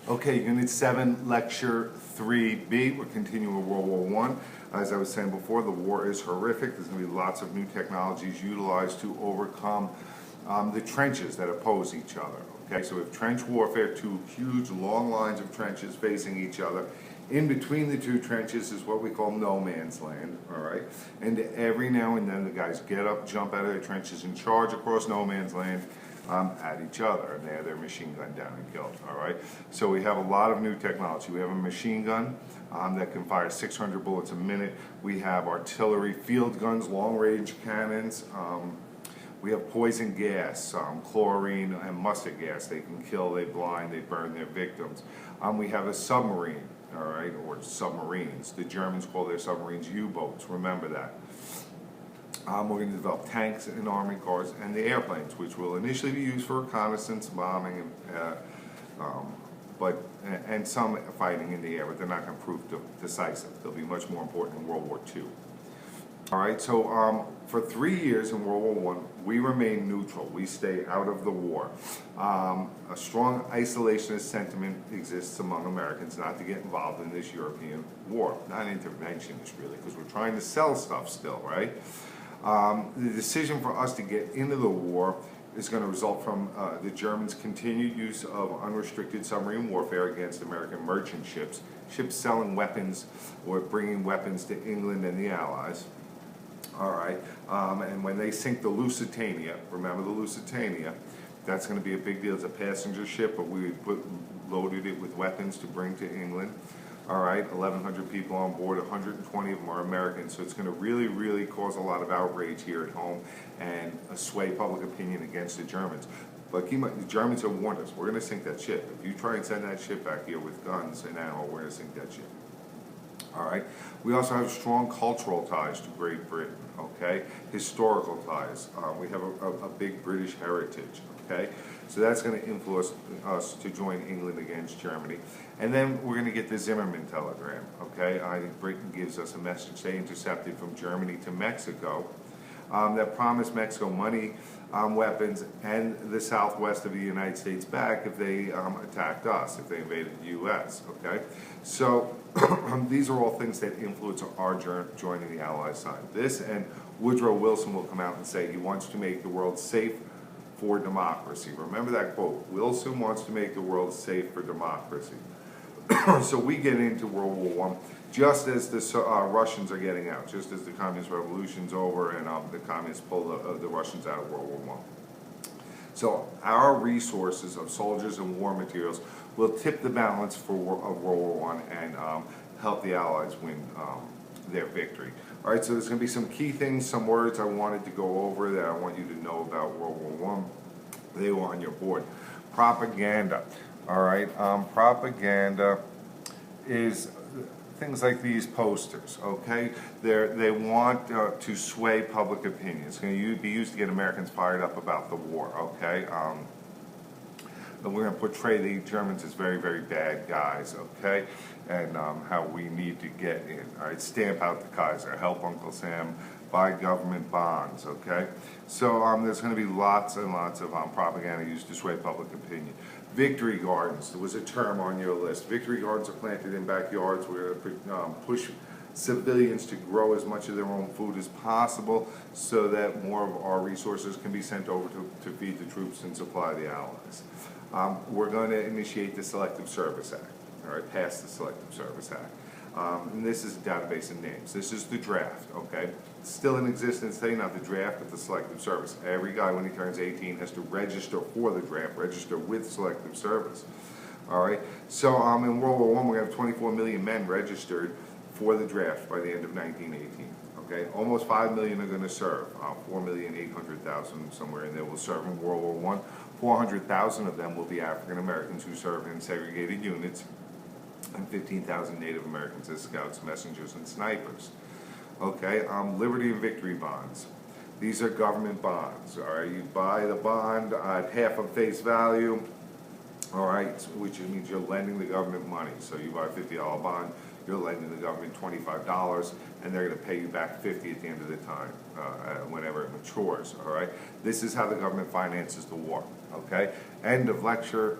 Okay, Unit 7, Lecture 3B. We're continuing with World War I. As I was saying before, the war is horrific. There's going to be lots of new technologies utilized to overcome the trenches that oppose each other. Okay, so we have trench warfare, two huge long lines of trenches facing each other. In between the two trenches is what we call no man's land, all right? And every now and then the guys get up, jump out of their trenches and charge across no man's land at each other, and they have their machine gun down and killed, all right? So we have a lot of new technology. We have a machine gun that can fire 600 bullets a minute. We have artillery, field guns, long-range cannons. We have poison gas, chlorine and mustard gas. They can kill, they blind, they burn their victims. We have a submarine, all right, or submarines. The Germans call their submarines U-boats, remember that. We're going to develop tanks and army cars and the airplanes, which will initially be used for reconnaissance, bombing, and some fighting in the air, but they're not going to prove decisive. They'll be much more important in World War II. All right, so for 3 years in World War I, we remain neutral. We stay out of the war. A strong isolationist sentiment exists among Americans not to get involved in this European war. Not interventionist, really, because we're trying to sell stuff still, right? The decision for us to get into the war is going to result from the Germans' continued use of unrestricted submarine warfare against American merchant ships, ships selling weapons or bringing weapons to England and the Allies. All right, and when they sink the Lusitania, remember the Lusitania, that's going to be a big deal. It's a passenger ship, but we loaded it with weapons to bring to England. All right, 1,100 people on board, 120 of them are Americans, so it's going to really, really cause a lot of outrage here at home and sway public opinion against the Germans. But keep in mind, the Germans have warned us, we're going to sink that ship. If you try and send that ship back here with guns and ammo, we're going to sink that ship. All right. We also have strong cultural ties to Great Britain, okay? Historical ties. We have a big British heritage, okay? So that's going to influence us to join England against Germany. And then we're going to get the Zimmerman telegram, okay? I think Britain gives us a message they intercepted from Germany to Mexico that promised Mexico money, weapons, and the southwest of the United States back if they attacked us, if they invaded the U.S., okay? So these are all things that influence our joining the Allied side. This, and Woodrow Wilson will come out and say he wants to make the world safe for democracy. Remember that quote, Wilson wants to make the world safe for democracy. So we get into World War I just as the Russians are getting out, just as the Communist Revolution's over and the Communists pull the Russians out of World War I. So our resources of soldiers and war materials will tip the balance of World War I and help the Allies win their victory. All right, so there's going to be some key things, some words I wanted to go over that I want you to know about World War I. They were on your board. Propaganda. All right, propaganda is things like these posters, okay? They want to sway public opinion. It's going to be used to get Americans fired up about the war, okay? And we're going to portray the Germans as very, very bad guys, okay? And how we need to get in. All right, stamp out the Kaiser, help Uncle Sam, buy government bonds, okay? So there's going to be lots and lots of propaganda used to sway public opinion. Victory gardens, there was a term on your list. Victory gardens are planted in backyards. We're going to push civilians to grow as much of their own food as possible so that more of our resources can be sent over to feed the troops and supply the Allies. We're going to initiate the Selective Service Act, all right, pass the Selective Service Act. And this is a database of names. This is the draft, okay? It's still in existence today, not the draft, but the Selective Service. Every guy, when he turns 18, has to register for the draft, register with Selective Service. All right? So in World War I, we have 24 million men registered for the draft by the end of 1918. Okay? Almost 5 million are going to serve. 4,800,000 somewhere in there will serve in World War I. 400,000 of them will be African Americans who serve in segregated units, and 15,000 Native Americans as scouts, messengers, and snipers. Okay, Liberty and Victory bonds. These are government bonds. All right, you buy the bond at half of face value. All right, which means you're lending the government money. So you buy a $50 bond, you're lending the government $25, and they're going to pay you back $50 at the end of the time, whenever it matures. All right, this is how the government finances the war. Okay, end of lecture.